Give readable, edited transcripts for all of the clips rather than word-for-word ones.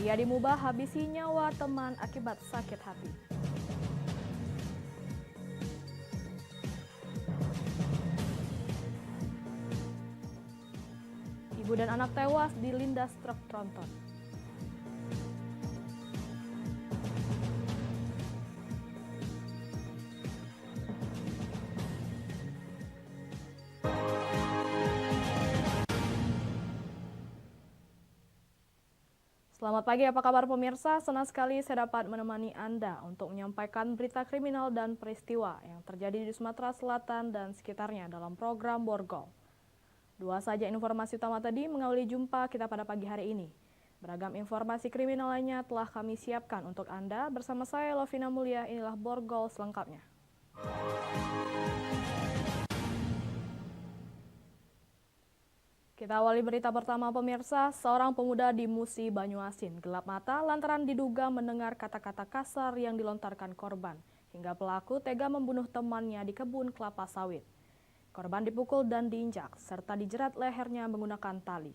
Pria di Mubah habisi nyawa teman akibat sakit hati. Ibu dan anak tewas dilindas truk tronton. Selamat pagi, apa kabar pemirsa? Senang sekali saya dapat menemani Anda untuk menyampaikan berita kriminal dan peristiwa yang terjadi di Sumatera Selatan dan sekitarnya dalam program Borgol. Dua saja informasi utama tadi mengawali jumpa kita pada pagi hari ini. Beragam informasi kriminal lainnya telah kami siapkan untuk Anda. Bersama saya, Lovina Mulia, inilah Borgol selengkapnya. Kita awali berita pertama pemirsa, seorang pemuda di Musi, Banyuasin gelap mata lantaran diduga mendengar kata-kata kasar yang dilontarkan korban, hingga pelaku tega membunuh temannya di kebun kelapa sawit. Korban dipukul dan diinjak, serta dijerat lehernya menggunakan tali.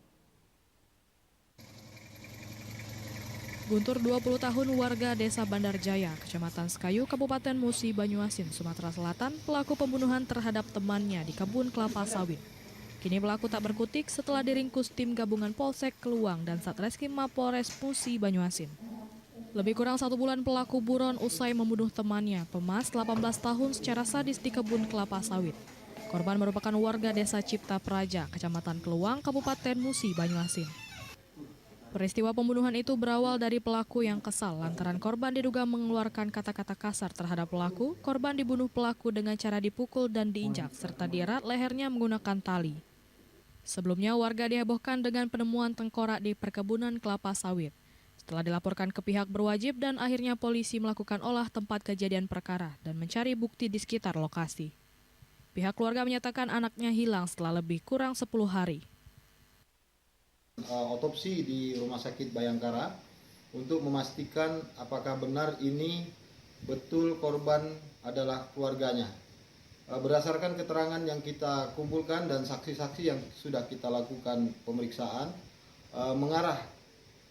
Guntur 20 tahun warga desa Bandar Jaya, Kecamatan Sekayu, Kabupaten Musi, Banyuasin, Sumatera Selatan, pelaku pembunuhan terhadap temannya di kebun kelapa sawit. Kini pelaku tak berkutik setelah diringkus tim gabungan Polsek Keluang dan Satreskrim Mapolres Musi, Banyuasin. Lebih kurang 1 bulan pelaku buron usai membunuh temannya, Pemas 18 tahun secara sadis di kebun kelapa sawit. Korban merupakan warga desa Cipta Praja, Kecamatan Keluang, Kabupaten Musi, Banyuasin. Peristiwa pembunuhan itu berawal dari pelaku yang kesal lantaran korban diduga mengeluarkan kata-kata kasar terhadap pelaku. Korban dibunuh pelaku dengan cara dipukul dan diinjak serta dierat lehernya menggunakan tali. Sebelumnya warga dihebohkan dengan penemuan tengkorak di perkebunan kelapa sawit. Setelah dilaporkan ke pihak berwajib dan akhirnya polisi melakukan olah tempat kejadian perkara dan mencari bukti di sekitar lokasi. Pihak keluarga menyatakan anaknya hilang setelah lebih kurang 10 hari. Otopsi di Rumah Sakit Bayangkara untuk memastikan apakah benar ini betul korban adalah keluarganya. Berdasarkan keterangan yang kita kumpulkan dan saksi-saksi yang sudah kita lakukan pemeriksaan, mengarah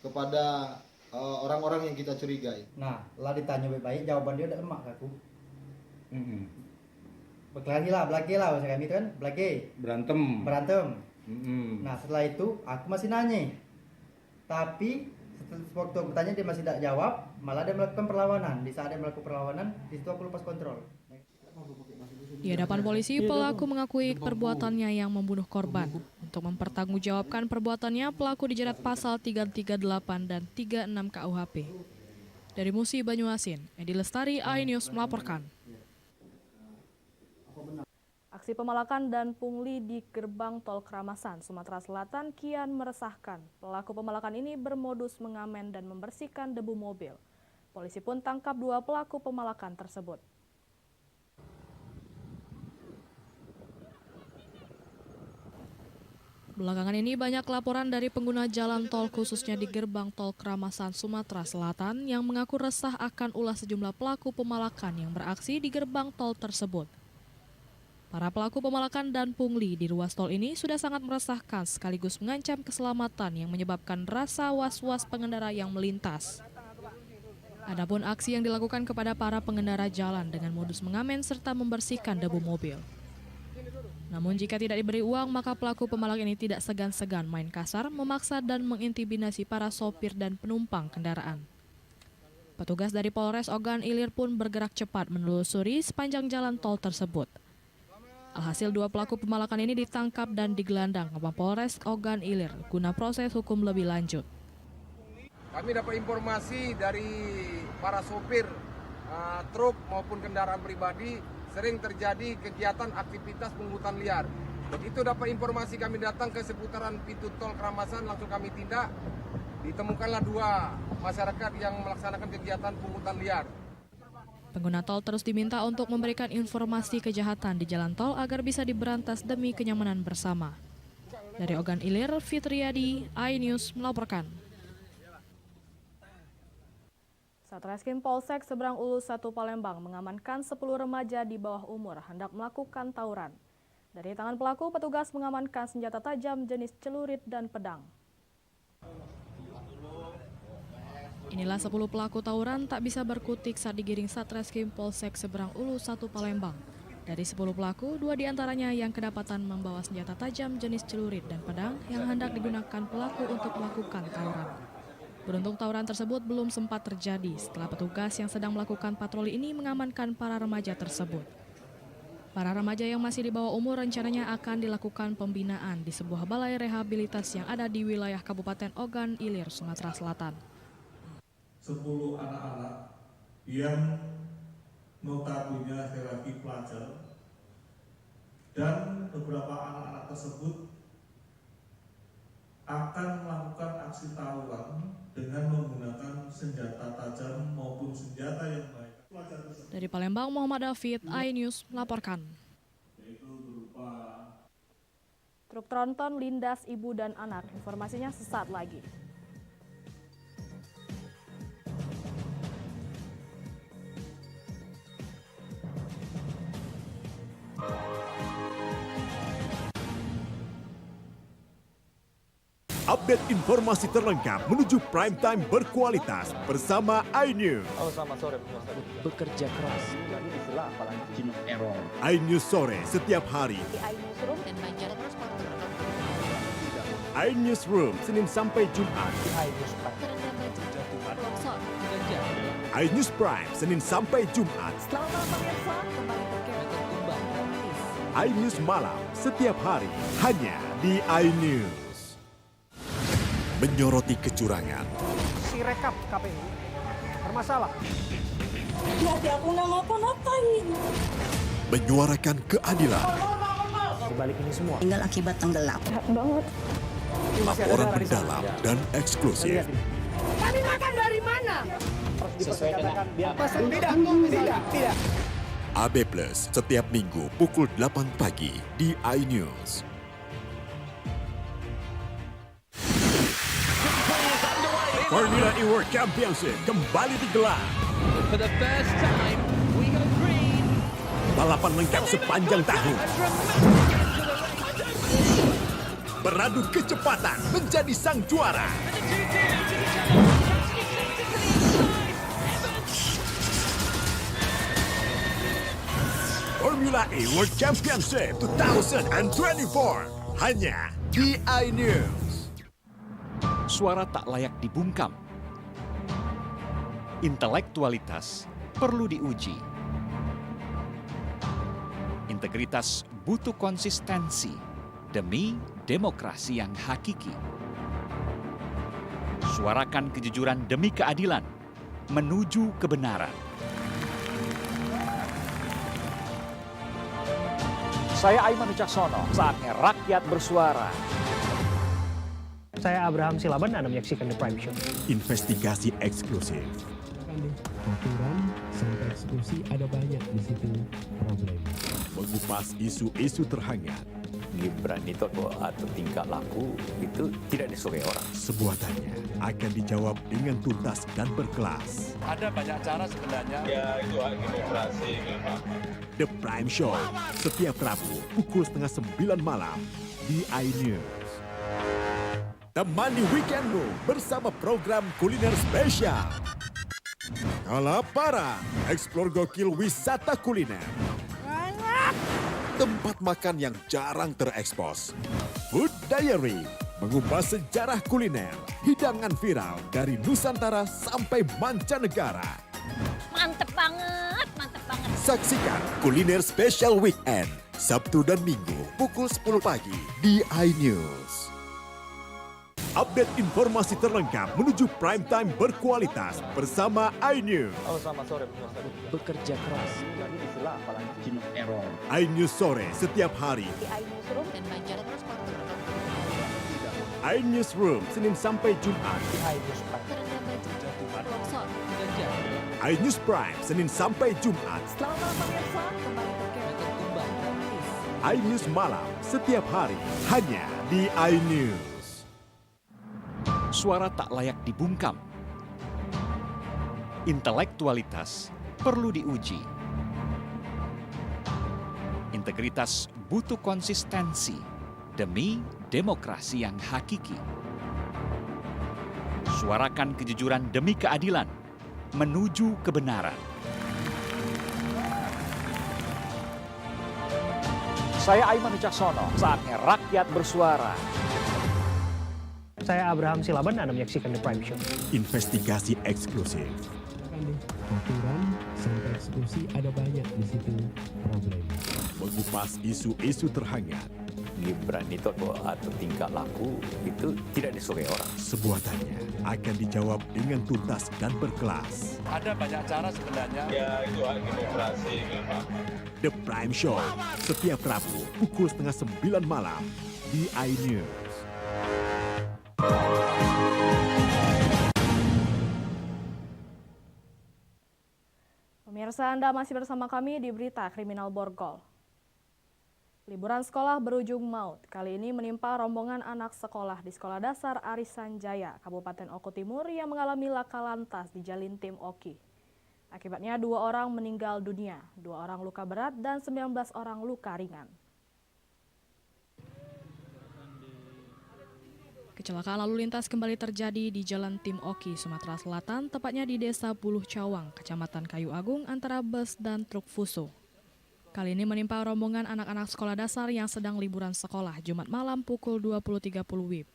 kepada orang-orang yang kita curigai. Nah, lah ditanya baik-baik, jawaban dia udah lemak aku. Berkelahi lah, bahasa kami itu kan, berantem. Nah, setelah itu aku masih nanya, tapi waktu aku bertanya dia masih tidak jawab, malah dia melakukan perlawanan. Di saat dia melakukan perlawanan, di situ aku lepas kontrol. Di hadapan polisi, pelaku mengakui perbuatannya yang membunuh korban. Untuk mempertanggungjawabkan perbuatannya, pelaku dijerat pasal 338 dan 36 KUHP. Dari Musi, Banyuasin, Edi Lestari, iNews melaporkan. Aksi pemalakan dan pungli di gerbang tol Keramasan, Sumatera Selatan kian meresahkan. Pelaku pemalakan ini bermodus mengamen dan membersihkan debu mobil. Polisi pun tangkap 2 pelaku pemalakan tersebut. Belakangan ini banyak laporan dari pengguna jalan tol khususnya di gerbang tol Keramasan, Sumatera Selatan yang mengaku resah akan ulah sejumlah pelaku pemalakan yang beraksi di gerbang tol tersebut. Para pelaku pemalakan dan pungli di ruas tol ini sudah sangat meresahkan sekaligus mengancam keselamatan yang menyebabkan rasa was-was pengendara yang melintas. Adapun aksi yang dilakukan kepada para pengendara jalan dengan modus mengamen serta membersihkan debu mobil. Namun jika tidak diberi uang, maka pelaku pemalak ini tidak segan-segan main kasar, memaksa dan mengintimidasi para sopir dan penumpang kendaraan. Petugas dari Polres Ogan Ilir pun bergerak cepat menelusuri sepanjang jalan tol tersebut. Alhasil 2 pelaku pemalakan ini ditangkap dan digelandang ke Polres Ogan Ilir guna proses hukum lebih lanjut. Kami dapat informasi dari para sopir truk maupun kendaraan pribadi sering terjadi kegiatan aktivitas pungutan liar. Begitu dapat informasi kami datang ke seputaran pintu tol Keramasan, langsung kami tindak. Ditemukanlah 2 masyarakat yang melaksanakan kegiatan pungutan liar. Pengguna tol terus diminta untuk memberikan informasi kejahatan di jalan tol agar bisa diberantas demi kenyamanan bersama. Dari Ogan Ilir, Fitriadi, iNews melaporkan. Satreskrim Polsek Seberang Ulus 1 Palembang mengamankan 10 remaja di bawah umur hendak melakukan tawuran. Dari tangan pelaku, petugas mengamankan senjata tajam jenis celurit dan pedang. Inilah 10 pelaku tawuran tak bisa berkutik saat digiring Satreskrim Polsek Seberang Ulu 1 Palembang. Dari 10 pelaku, 2 diantaranya yang kedapatan membawa senjata tajam jenis celurit dan pedang yang hendak digunakan pelaku untuk melakukan tawuran. Beruntung tawuran tersebut belum sempat terjadi setelah petugas yang sedang melakukan patroli ini mengamankan para remaja tersebut. Para remaja yang masih di bawah umur rencananya akan dilakukan pembinaan di sebuah balai rehabilitas yang ada di wilayah Kabupaten Ogan Ilir, Sumatera Selatan. 10 anak-anak yang notabene laki-laki pelajar dan beberapa anak-anak tersebut akan melakukan aksi tawuran dengan menggunakan senjata tajam maupun senjata yang baik. Dari Palembang, Muhammad David, iNews melaporkan. Truk tronton lindas ibu dan anak. Informasinya sesaat lagi. Update informasi terlengkap menuju prime time berkualitas bersama iNews. Halo, selamat sore. Bekerja keras. Jadi istilah apalagi error. iNews sore setiap hari. Di iNewsroom dan Banjar Transporter. iNewsroom Senin sampai Jumat. Di iNews Prime. Terendam banjir. Longsor. iNews Prime Senin sampai Jumat. Selamat malam pemirsa, kembali terkait tumbang gratis. iNews malam setiap hari hanya di iNews. Menyoroti kecurangan. Si rekap KPU bermasalah. Ya aku nggak ngapa-ngapain. Menyuarakan keadilan. Di balik ini semua, Tinggal akibat tenggelam. Banget. Laporan mendalam dan eksklusif. Kami makan dari mana? sesuai dengan tidak. AB Plus setiap minggu pukul 8 pagi di iNews. Formula E World Championship kembali digelar. For the first time, we go green. Balapan lengkap sepanjang tahun. Beradu kecepatan menjadi sang juara. Formula E World Championship 2024 hanya di iNews. Suara tak layak dibungkam. Intelektualitas perlu diuji. Integritas butuh konsistensi demi demokrasi yang hakiki. Suarakan kejujuran demi keadilan menuju kebenaran. Saya Aiman Wicaksono, saatnya rakyat bersuara. Saya Abraham Silaban, Anda menyaksikan The Prime Show. Investigasi eksklusif. Aturan sampai eksekusi ada banyak di situ problem. Mengupas isu-isu terhangat. Gibran itu atau tingkah laku itu tidak disukai orang. Sebuah tanya akan dijawab dengan tuntas dan berkelas. Ada banyak cara sebenarnya. Ya itu hak demokrasi. The Prime Show setiap Rabu pukul 8:30 malam di iNews. Temani weekendmu bersama program kuliner spesial. Kalaparan, eksplor gokil wisata kuliner. Tempat makan yang jarang terekspos. Food Diary, mengupas sejarah kuliner, hidangan viral dari Nusantara sampai mancanegara. Mantep banget, mantep banget. Saksikan kuliner spesial weekend, Sabtu dan Minggu pukul 10 pagi di iNews. Update informasi terlengkap menuju prime time berkualitas bersama iNews. Halo, selamat sore. Bekerja keras. Jadi istilah apalagi error. iNews sore setiap hari. Di iNewsroom dan Banjar Transporter. iNewsroom Senin sampai Jumat. Di iNews Prime. Terendam banjir. Longsor. iNews Prime Senin sampai Jumat. Selamat malam pemirsa, kembali terkait tumbang gratis. iNews malam setiap hari hanya di iNews. Suara tak layak dibungkam. Intelektualitas perlu diuji. Integritas butuh konsistensi demi demokrasi yang hakiki. Suarakan kejujuran demi keadilan, menuju kebenaran. Saya Aiman Wicaksono, saatnya rakyat bersuara. Saya Abraham Silaban, Anda menyaksikan The Prime Show. Investigasi eksklusif. Aturan sampai eksekusi ada banyak di situ problem. Mengupas isu-isu terhangat. Gibran itu atau tingkah laku itu tidak disukai orang. Sebuah tanya akan dijawab dengan tuntas dan berkelas. Ada banyak cara sebenarnya. Ya itu hak demokrasi. The Prime Show, setiap Rabu pukul 8:30 malam di iNews. Pemirsa, Anda masih bersama kami di Berita Kriminal Borgol. Liburan sekolah berujung maut, kali ini menimpa rombongan anak sekolah di Sekolah Dasar Arisan Jaya, Kabupaten Oku Timur yang mengalami laka lantas di Jalin Tim Oki. Akibatnya 2 orang meninggal dunia, 2 orang luka berat dan 19 orang luka ringan. Kecelakaan lalu lintas kembali terjadi di Jalan Tim Oki, Sumatera Selatan, tepatnya di Desa Buluh Cawang, Kecamatan Kayu Agung, antara bus dan truk Fuso. Kali ini menimpa rombongan anak-anak sekolah dasar yang sedang liburan sekolah Jumat malam pukul 20.30 WIB.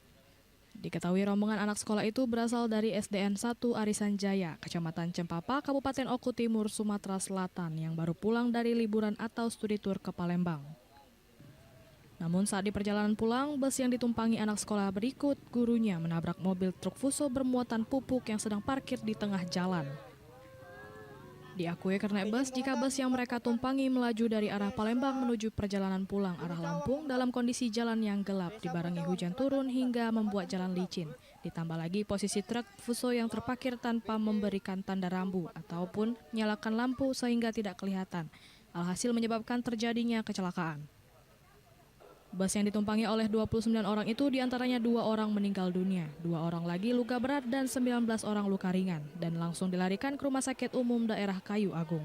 Diketahui rombongan anak sekolah itu berasal dari SDN 1 Arisan Jaya, Kecamatan Cempapa, Kabupaten Oku Timur, Sumatera Selatan yang baru pulang dari liburan atau studi tur ke Palembang. Namun saat di perjalanan pulang, bus yang ditumpangi anak sekolah berikut gurunya menabrak mobil truk Fuso bermuatan pupuk yang sedang parkir di tengah jalan. Diakui karena bus jika bus yang mereka tumpangi melaju dari arah Palembang menuju perjalanan pulang arah Lampung dalam kondisi jalan yang gelap dibarengi hujan turun hingga membuat jalan licin. Ditambah lagi posisi truk Fuso yang terparkir tanpa memberikan tanda rambu ataupun nyalakan lampu sehingga tidak kelihatan. Alhasil menyebabkan terjadinya kecelakaan. Bus yang ditumpangi oleh 29 orang itu diantaranya 2 orang meninggal dunia, 2 orang lagi luka berat dan 19 orang luka ringan dan langsung dilarikan ke Rumah Sakit Umum Daerah Kayu Agung.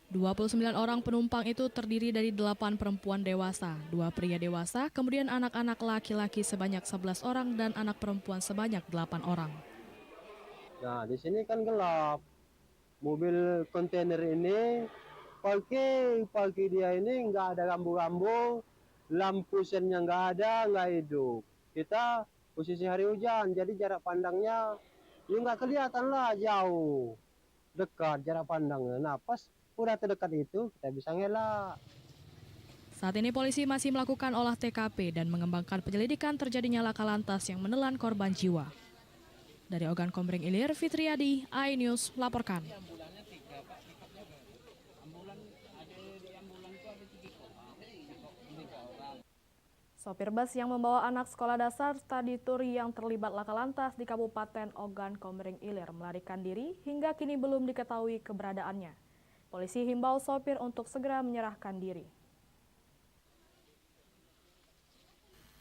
29 orang penumpang itu terdiri dari 8 perempuan dewasa, 2 pria dewasa, kemudian anak-anak laki-laki sebanyak 11 orang dan anak perempuan sebanyak 8 orang. Nah, di sini kan gelap. Mobil kontainer ini pakai dia ini nggak ada rambu-rambu. Lampu sennya nggak ada, nggak hidup. Kita posisi hari hujan, jadi jarak pandangnya ya nggak kelihatan lah, jauh, dekat jarak pandangnya. Nah pas udah terdekat itu kita bisa ngelak. Saat ini polisi masih melakukan olah TKP dan mengembangkan penyelidikan terjadinya laka lantas yang menelan korban jiwa. Dari Ogan Komering Ilir, Fitriadi, iNews melaporkan. Sopir bus yang membawa anak sekolah dasar studi tur yang terlibat laka lantas di Kabupaten Ogan Komering Ilir melarikan diri hingga kini belum diketahui keberadaannya. Polisi himbau sopir untuk segera menyerahkan diri.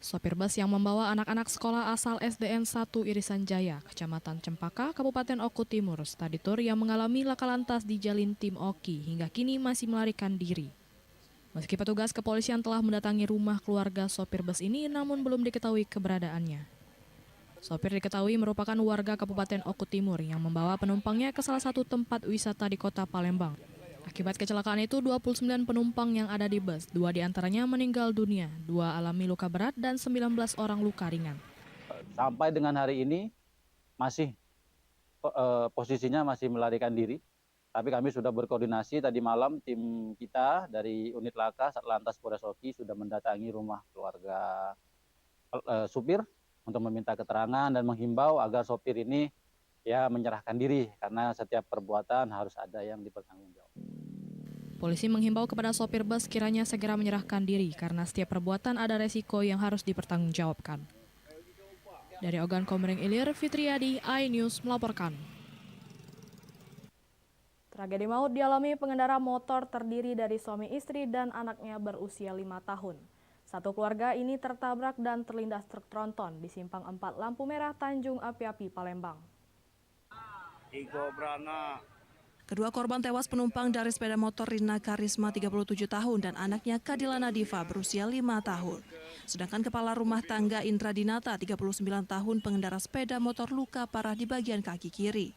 Sopir bus yang membawa anak-anak sekolah asal SDN 1 Irisan Jaya, Kecamatan Cempaka, Kabupaten Oku Timur, studi tur yang mengalami laka lantas di Jalin Tim Oki hingga kini masih melarikan diri. Meski petugas kepolisian telah mendatangi rumah keluarga sopir bus ini, namun belum diketahui keberadaannya. Sopir diketahui merupakan warga Kabupaten Oku Timur yang membawa penumpangnya ke salah satu tempat wisata di kota Palembang. Akibat kecelakaan itu, 29 penumpang yang ada di bus, 2 diantaranya meninggal dunia, 2 alami luka berat, dan 19 orang luka ringan. Sampai dengan hari ini, masih posisinya masih melarikan diri. Tapi kami sudah berkoordinasi tadi malam, tim kita dari unit laka Satlantas Polres Oki sudah mendatangi rumah keluarga supir untuk meminta keterangan dan menghimbau agar sopir ini ya menyerahkan diri karena setiap perbuatan harus ada yang dipertanggungjawabkan. Polisi menghimbau kepada sopir bus kiranya segera menyerahkan diri karena setiap perbuatan ada resiko yang harus dipertanggungjawabkan. Dari Ogan Komering Ilir, Fitriadi, iNews melaporkan. Tragedi maut dialami pengendara motor terdiri dari suami istri dan anaknya berusia 5 tahun. Satu keluarga ini tertabrak dan terlindas truk tronton di Simpang 4 Lampu Merah Tanjung Api-Api, Palembang. Igo berana Kedua korban tewas penumpang dari sepeda motor Rina Karisma 37 tahun dan anaknya Kadila Nadifa berusia 5 tahun. Sedangkan kepala rumah tangga Indra Dinata 39 tahun pengendara sepeda motor luka parah di bagian kaki kiri.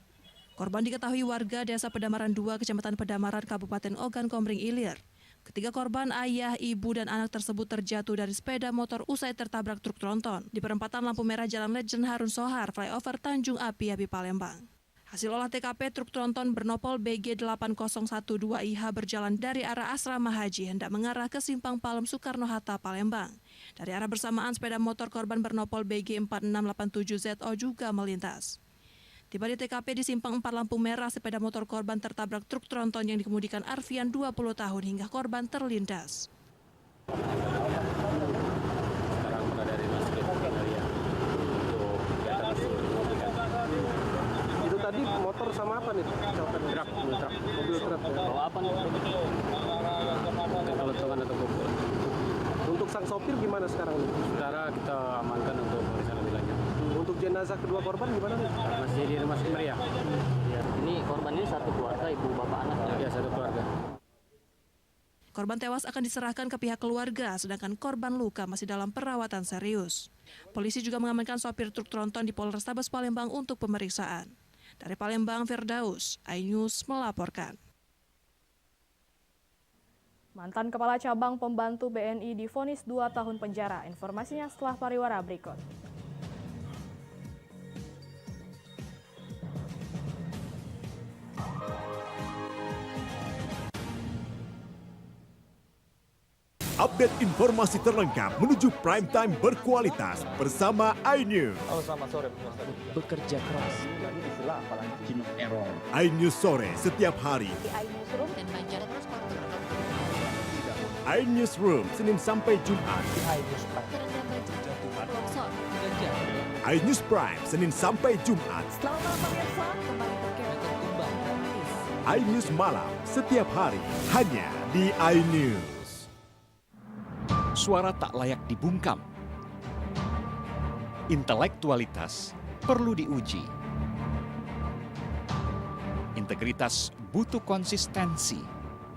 Korban diketahui warga Desa Pedamaran 2, Kecamatan Pedamaran, Kabupaten Ogan Komering Ilir. Ketiga korban, ayah, ibu, dan anak tersebut terjatuh dari sepeda motor usai tertabrak truk tronton di perempatan lampu merah Jalan Legend Harun Sohar, flyover Tanjung Api-Api Palembang. Hasil olah TKP, truk tronton bernopol BG 8012IH berjalan dari arah Asrama Haji hendak mengarah ke Simpang Palem Soekarno-Hatta, Palembang. Dari arah bersamaan, sepeda motor korban bernopol BG 4687ZO juga melintas. Tiba di TKP di Simpang 4 lampu merah, sepeda motor korban tertabrak truk tronton yang dikemudikan Arfian 20 tahun hingga korban terlindas. Itu tadi motor sama apa nih? Truk, mobil truk. Bawa apa nih? Kelontongan atau mobil. Untuk sang sopir gimana sekarang nih? Saudara kita amankan untuk pemeriksaan lebih lanjut. Untuk jenazah kedua korban gimana nih? Masih di rumah sakit Meriah. Ini korban ini satu keluarga, ibu, bapak, anak. Ya, satu keluarga. Korban tewas akan diserahkan ke pihak keluarga, sedangkan korban luka masih dalam perawatan serius. Polisi juga mengamankan sopir truk tronton di Polrestabes Palembang untuk pemeriksaan. Dari Palembang, Firdaus, iNews melaporkan. Mantan Kepala Cabang Pembantu BNI divonis 2 tahun penjara. Informasinya setelah pariwara berikut. Update informasi terlengkap menuju prime time berkualitas bersama iNews. Halo, selamat sore. Bekerja keras. Jadi istilah apalagi margin of error. iNews sore setiap hari. Di iNewsroom dan Banjar terus iNewsroom Senin sampai Jumat. iNews Prime. iNews Prime Senin sampai Jumat. Selamat malam pemirsa, kembali berkembang gratis. iNews malam setiap hari hanya di iNews. Suara tak layak dibungkam. Intelektualitas perlu diuji. Integritas butuh konsistensi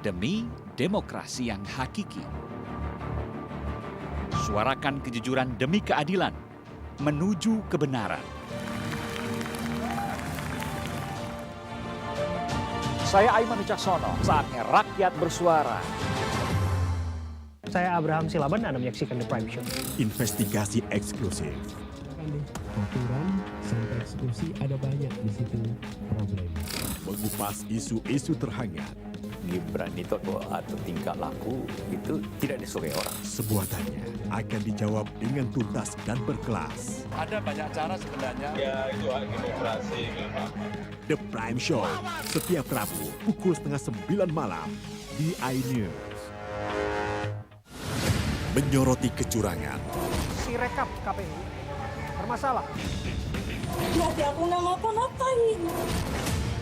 demi demokrasi yang hakiki. Suarakan kejujuran demi keadilan menuju kebenaran. Saya Aiman Wicaksono, saatnya rakyat bersuara. Saya Abraham Silaban, Anda menyaksikan The Prime Show. Investigasi eksklusif. Aturan sampai eksekusi ada banyak di situ problem. Mengupas isu-isu terhangat. Gibran itu atau tingkah laku itu tidak disukai orang. Sebuah tanya akan dijawab dengan tuntas dan berkelas. Ada banyak cara sebenarnya. Ya itu hak demokrasi. The Prime Show setiap Rabu pukul 8:30 malam di iNews. Menyoroti kecurangan. Si rekap KPU bermasalah. Nanti aku nggak ngapa-ngapain.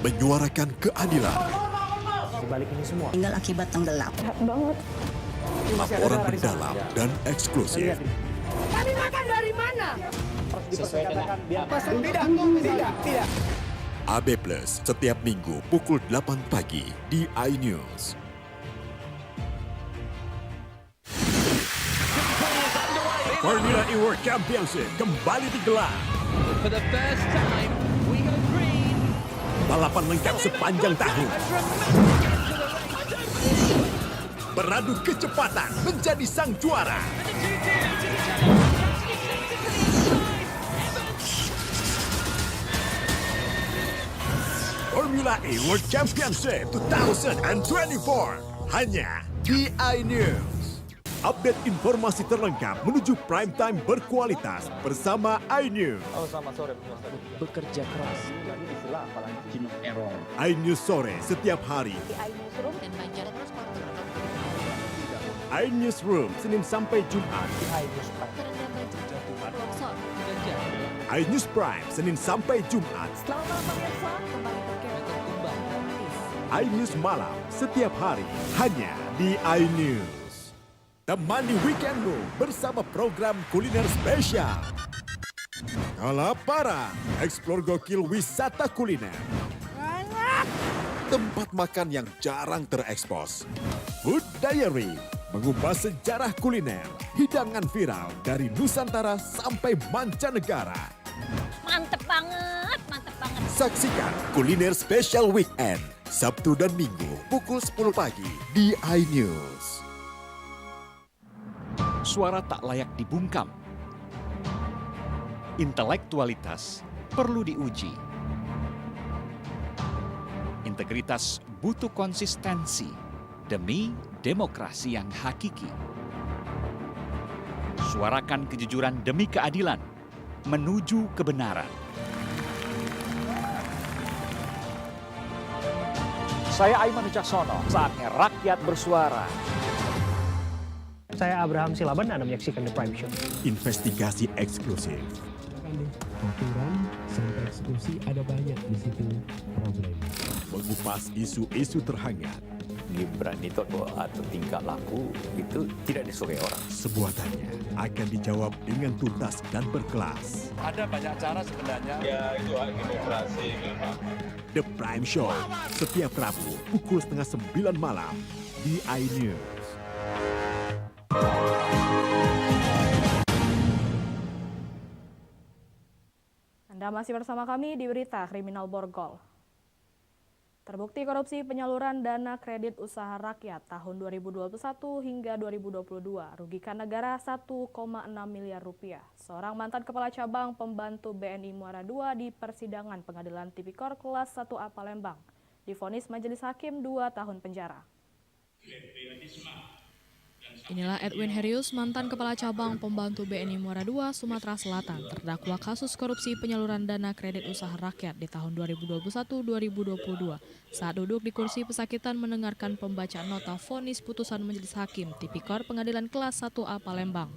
Menyuarakan keadilan. Di balik ini semua. Tinggal akibat tenggelam. Berat banget. Laporan mendalam dan eksklusif. Kami makan dari mana? Sesuai dengan Tidak. AB Plus setiap Minggu pukul 8 pagi di iNews. Formula E World Championship kembali digelar. For the first time, we go green. Balapan lengkap sepanjang tahun. Beradu kecepatan menjadi sang juara. Formula E World Championship 2024 hanya di iNews. Update informasi terlengkap menuju prime time berkualitas bersama iNews. Halo, selamat sore. Bekerja keras. Jadi istilah apalagi margin of error. iNews sore setiap hari. Di iNewsroom dan Banjar terus iNewsroom Senin sampai Jumat. iNews Prime. iNews Prime Senin sampai Jumat. Selamat malam pemirsa, kembali berkembang gratis. iNews malam setiap hari hanya di iNews. Temani weekendmu bersama program kuliner spesial. Kalaparan, eksplor gokil wisata kuliner. tempat makan yang jarang terekspos. Food Diary mengupas sejarah kuliner, hidangan viral dari Nusantara sampai mancanegara. Mantep banget, mantep banget. Saksikan Kuliner Special Weekend, Sabtu dan Minggu pukul 10 pagi di iNews. Suara tak layak dibungkam. Intelektualitas perlu diuji. Integritas butuh konsistensi demi demokrasi yang hakiki. Suarakan kejujuran demi keadilan menuju kebenaran. Saya Aiman Wicaksono, saatnya rakyat bersuara. Saya Abraham Silaban, Anda menyaksikan The Prime Show. Investigasi eksklusif. Aturan sampai eksekusi ada banyak di situ problem. Mengupas isu-isu terhangat. Gibran itu atau tingkah laku itu tidak disukai orang. Sebuah tanya akan dijawab dengan tuntas dan berkelas. Ada banyak cara sebenarnya. Ya itu hak demokrasi. The Prime Show setiap Rabu pukul 8:30 malam di iNews. Anda masih bersama kami di Berita Kriminal Borgol. Terbukti korupsi penyaluran dana kredit usaha rakyat tahun 2021 hingga 2022, rugikan negara 1,6 miliar rupiah. Seorang mantan kepala cabang pembantu BNI Muara II di persidangan Pengadilan Tipikor kelas 1A Palembang divonis majelis hakim 2 tahun penjara. Inilah Edwin Herius, mantan kepala cabang pembantu BNI Muara II, Sumatera Selatan, terdakwa kasus korupsi penyaluran dana kredit usaha rakyat di tahun 2021-2022 saat duduk di kursi pesakitan mendengarkan pembacaan nota vonis putusan majelis hakim Tipikor Pengadilan Kelas 1A Palembang.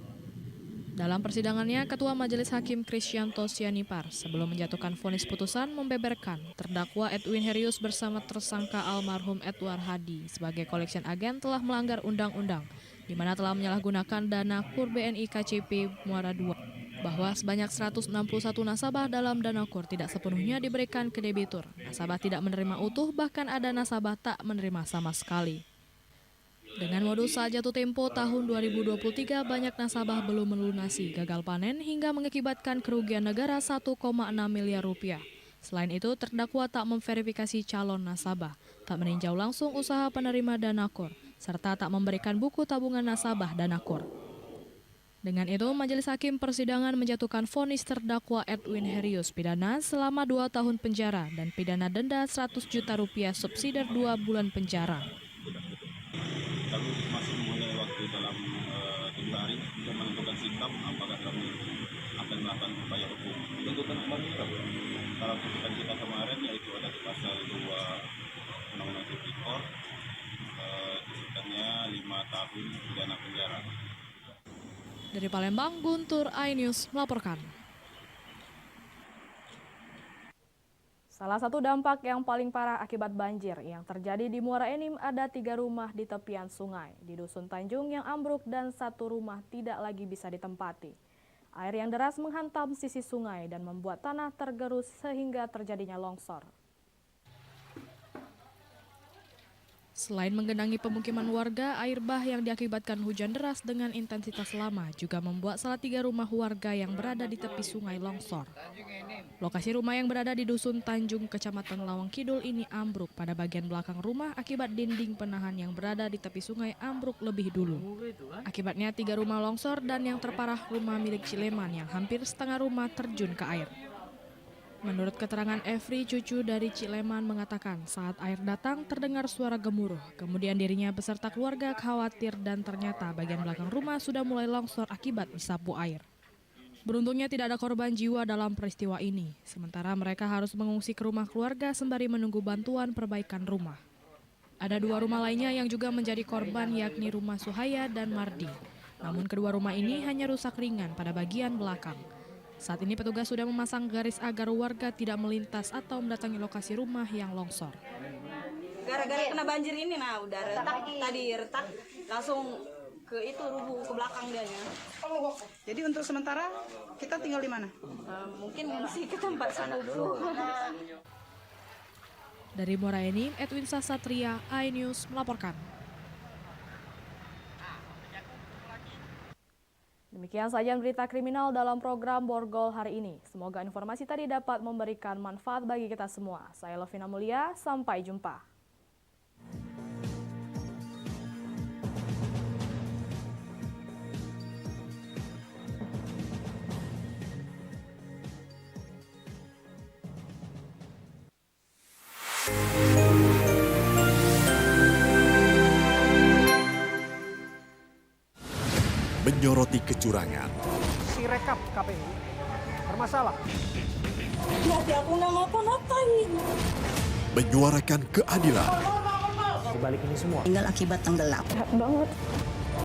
Dalam persidangannya, Ketua Majelis Hakim Krisyanto Sianipar sebelum menjatuhkan vonis putusan membeberkan terdakwa Edwin Herius bersama tersangka almarhum Edward Hadi sebagai collection agent telah melanggar undang-undang di mana telah menyalahgunakan dana KUR BNI KCP Muara II, bahwa sebanyak 161 nasabah dalam dana KUR tidak sepenuhnya diberikan ke debitur. Nasabah tidak menerima utuh, bahkan ada nasabah tak menerima sama sekali. Dengan modus saat jatuh tempo tahun 2023, banyak nasabah belum melunasi gagal panen hingga mengakibatkan kerugian negara 1,6 miliar rupiah. Selain itu, terdakwa tak memverifikasi calon nasabah, tak meninjau langsung usaha penerima dana KUR, serta tak memberikan buku tabungan nasabah dana KUR. Dengan itu, Majelis Hakim Persidangan menjatuhkan vonis terdakwa Edwin Herius pidana selama 2 tahun penjara dan pidana denda 100 juta rupiah subsidi 2 bulan penjara. Kami masih mempunyai waktu dalam 3 hari untuk menentukan sikap apakah kami akan melakukan upaya hukum. Tuntutan kembali dalam tuntutan kita kemarin yaitu ada di pasal 2 Undang-Undang Tipikor, tuntutannya 5 tahun pidana penjara. Dari Palembang, Guntur, iNews melaporkan. Salah satu dampak yang paling parah akibat banjir yang terjadi di Muara Enim ada 3 rumah di tepian sungai di Dusun Tanjung yang ambruk dan 1 rumah tidak lagi bisa ditempati. Air yang deras menghantam sisi sungai dan membuat tanah tergerus sehingga terjadinya longsor. Selain menggenangi pemukiman warga, air bah yang diakibatkan hujan deras dengan intensitas lama juga membuat salah 3 rumah warga yang berada di tepi sungai longsor. Lokasi rumah yang berada di Dusun Tanjung, Kecamatan Lawang Kidul ini ambruk pada bagian belakang rumah akibat dinding penahan yang berada di tepi sungai ambruk lebih dulu. Akibatnya 3 rumah longsor dan yang terparah rumah milik Cileman yang hampir setengah rumah terjun ke air. Menurut keterangan Efri, cucu dari Cileman mengatakan saat air datang terdengar suara gemuruh. Kemudian dirinya beserta keluarga khawatir dan ternyata bagian belakang rumah sudah mulai longsor akibat disapu air. Beruntungnya tidak ada korban jiwa dalam peristiwa ini. Sementara mereka harus mengungsi ke rumah keluarga sembari menunggu bantuan perbaikan rumah. Ada 2 rumah lainnya yang juga menjadi korban yakni rumah Suhaya dan Mardi. Namun kedua rumah ini hanya rusak ringan pada bagian belakang. Saat ini petugas sudah memasang garis agar warga tidak melintas atau mendatangi lokasi rumah yang longsor. Gara-gara kena banjir ini, nah udah tadi retak, langsung ke itu rubuh ke belakang dianya. Jadi untuk sementara kita tinggal di mana? Mungkin mengungsi ke tempat sepupu. Dari Muara Enim, Edwin Sasatria, iNews melaporkan. Demikian saja berita kriminal dalam program Borgol hari ini. Semoga informasi tadi dapat memberikan manfaat bagi kita semua. Saya Lovina Mulia, sampai jumpa. Menyoroti kecurangan. Si rekap KPU bermasalah. Tapi aku nggak ngapa-ngapain. Menyuarakan keadilan. Di balik ini semua. Tinggal akibat tenggelam. Banget.